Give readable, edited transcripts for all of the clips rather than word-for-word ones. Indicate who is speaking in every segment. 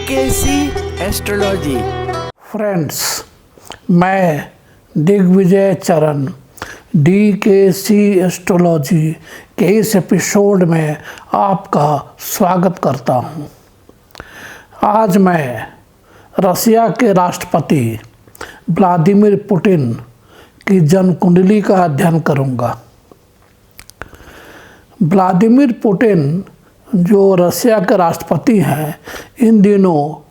Speaker 1: DKC astrology.
Speaker 2: Friends, मैं दिग्विजय चरण DKC astrology के इस एपिसोड में आपका स्वागत करता हूं। आज मैं रसिया के राष्ट्रपति व्लादिमीर पुतिन की जन्म कुंडली का अध्ययन करूंगा। व्लादिमीर पुतिन जो रसिया के राष्ट्रपति हैं, इन दिनों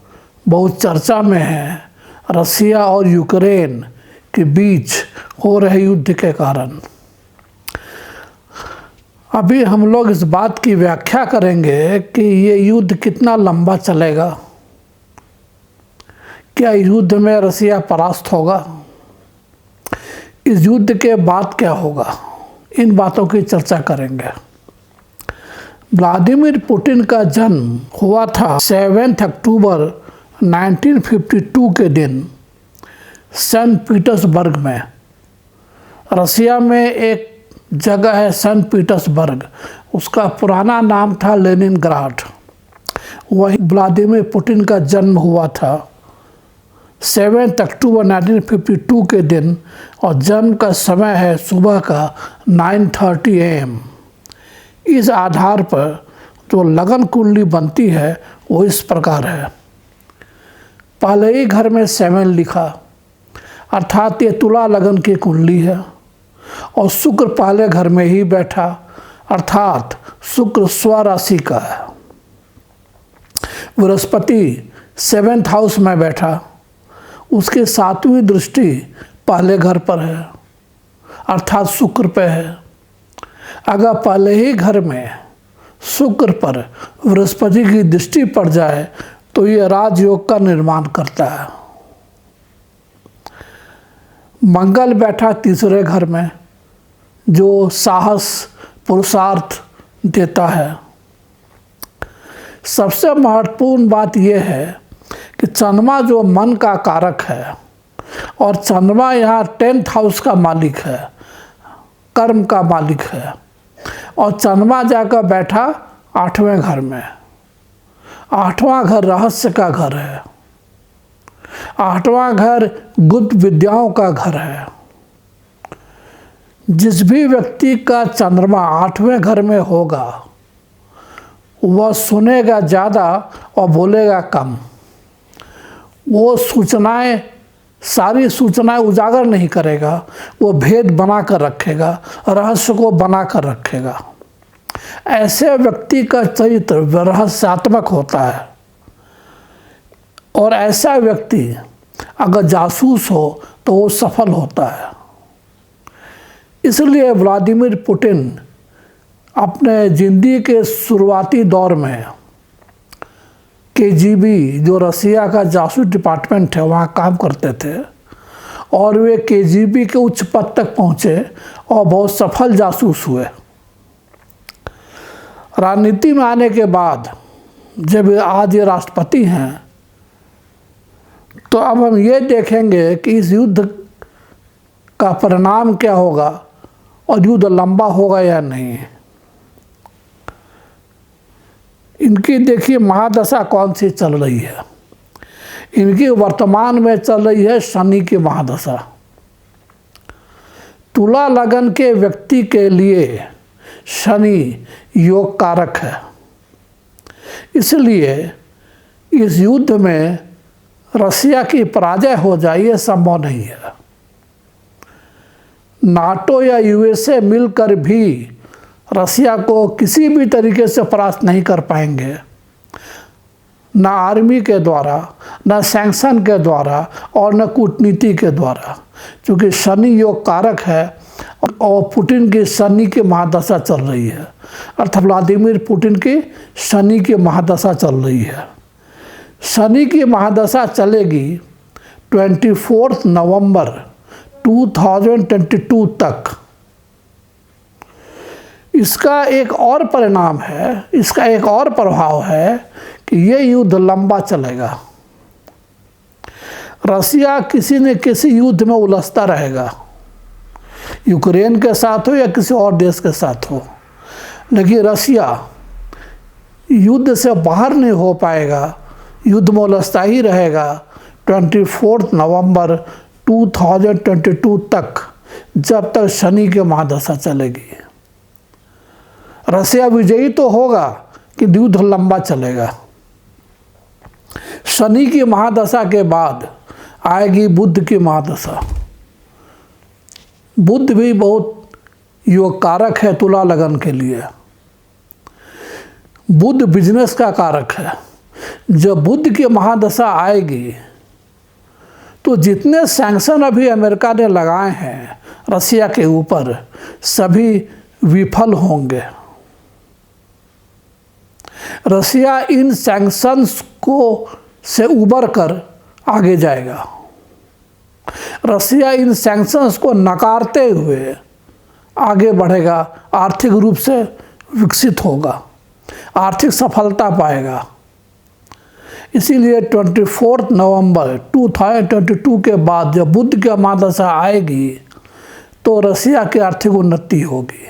Speaker 2: बहुत चर्चा में हैं रसिया और यूक्रेन के बीच हो रहे युद्ध के कारण। अभी हम लोग इस बात की व्याख्या करेंगे कि ये युद्ध कितना लंबा चलेगा। क्या युद्ध में रसिया परास्त होगा? इस युद्ध के बाद क्या होगा? इन बातों की चर्चा करेंगे। व्लादिमीर पुतिन का जन्म हुआ था 7 अक्टूबर 1952 के दिन सेंट पीटर्सबर्ग में। रसिया में एक जगह है सेंट पीटर्सबर्ग, उसका पुराना नाम था लेनिनग्राड। वहीं व्लादिमीर पुतिन का जन्म हुआ था 7 अक्टूबर 1952 के दिन और जन्म का समय है सुबह का 9:30 AM। इस आधार पर जो लगन कुंडली बनती है वो इस प्रकार है। पहले ही घर में 7 लिखा, अर्थात ये तुला लगन की कुंडली है। और शुक्र पहले घर में ही बैठा, अर्थात शुक्र स्वराशि का है। बृहस्पति 7th हाउस में बैठा, उसकी 7वीं दृष्टि पहले घर पर है, अर्थात शुक्र पे है। अगर पहले ही घर में शुक्र पर बृहस्पति की दृष्टि पड़ जाए तो ये राजयोग का निर्माण करता है। मंगल बैठा तीसरे घर में, जो साहस पुरुषार्थ देता है। सबसे महत्वपूर्ण बात यह है कि चंद्रमा जो मन का कारक है और चंद्रमा यहाँ 10th हाउस का मालिक है, कर्म का मालिक है। और चंद्रमा जाकर बैठा 8वें घर में। 8वां घर रहस्य का घर है। 8वां घर गुप्त विद्याओं का घर है। जिस भी व्यक्ति का चंद्रमा 8वें घर में होगा वह सुनेगा ज़्यादा और बोलेगा कम। वो सारी सूचनाएं उजागर नहीं करेगा, वो भेद बना कर रखेगा, रहस्य को बना कर रखेगा। ऐसे व्यक्ति का चरित्र रहस्यात्मक होता है। और ऐसा व्यक्ति अगर जासूस हो तो वो सफल होता है। इसलिए व्लादिमीर पुतिन अपने जिंदगी के शुरुआती दौर में KGB जो रसिया का जासूस डिपार्टमेंट है वहाँ काम करते थे और वे KGB के उच्च पद तक पहुँचे और बहुत सफल जासूस हुए। राजनीति में आने के बाद जब आज ये राष्ट्रपति हैं तो अब हम ये देखेंगे कि इस युद्ध का परिणाम क्या होगा और युद्ध लंबा होगा या नहीं। इनकी देखिए महादशा कौन सी चल रही है। इनकी वर्तमान में चल रही है शनि की महादशा। तुला लगन के व्यक्ति के लिए शनि योग कारक है। इसलिए इस युद्ध में रसिया की पराजय हो जाए ये संभव नहीं है। नाटो या USA मिलकर भी रसिया को किसी भी तरीके से परास्त नहीं कर पाएंगे, ना आर्मी के द्वारा, ना सैंक्शन के द्वारा और न कूटनीति के द्वारा, क्योंकि शनि योग कारक है और पुतिन की शनि की महादशा चल रही है। अर्थात व्लादिमीर पुतिन की शनि की महादशा चल रही है। शनि की महादशा चलेगी 24 नवंबर 2022 तक। इसका एक और परिणाम है, इसका एक और प्रभाव है कि ये युद्ध लंबा चलेगा। रसिया किसी न किसी युद्ध में उलझता रहेगा, यूक्रेन के साथ हो या किसी और देश के साथ हो। लेकिन रसिया युद्ध से बाहर नहीं हो पाएगा, युद्ध मोलस्ता ही रहेगा 24 नवंबर 2022 तक, जब तक शनि की महादशा चलेगी। रसिया विजयी तो होगा कि युद्ध लंबा चलेगा। शनि की महादशा के बाद आएगी बुध की महादशा। बुध भी बहुत योग कारक है तुला लगन के लिए। बुध बिजनेस का कारक है। जब बुध की महादशा आएगी तो जितने सैंक्शन अभी अमेरिका ने लगाए हैं रसिया के ऊपर, सभी विफल होंगे। रसिया इन सैंक्शंस को से उबर कर आगे जाएगा। रसिया इन सैंक्शंस को नकारते हुए आगे बढ़ेगा, आर्थिक रूप से विकसित होगा, आर्थिक सफलता पाएगा। इसीलिए 24 नवंबर 2022 के बाद जब बुध की महादशा आएगी तो रसिया की आर्थिक उन्नति होगी।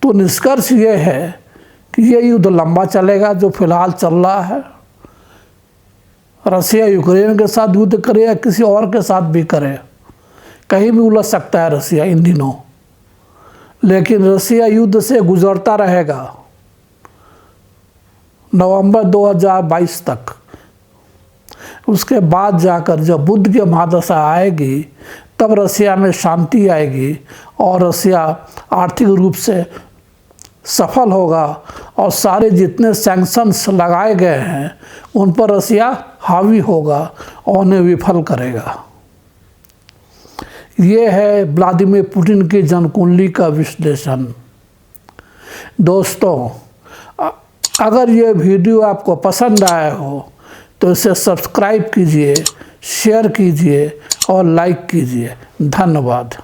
Speaker 2: तो निष्कर्ष ये है कि ये युद्ध लंबा चलेगा जो फिलहाल चल रहा है। रसिया यूक्रेन के साथ युद्ध करे या किसी और के साथ भी करे, कहीं भी उलझ सकता है रसिया इन दिनों, लेकिन रसिया युद्ध से गुजरता रहेगा नवंबर 2022 तक। उसके बाद जाकर जब बुध की महादशा आएगी तब रसिया में शांति आएगी और रसिया आर्थिक रूप से सफल होगा और सारे जितने सैंक्शंस लगाए गए हैं उन पर रसिया हावी होगा और उन्हें विफल करेगा। ये है व्लादिमीर पुतिन की जन्मकुंडली का विश्लेषण। दोस्तों, अगर ये वीडियो आपको पसंद आया हो तो इसे सब्सक्राइब कीजिए, शेयर कीजिए और लाइक कीजिए। धन्यवाद।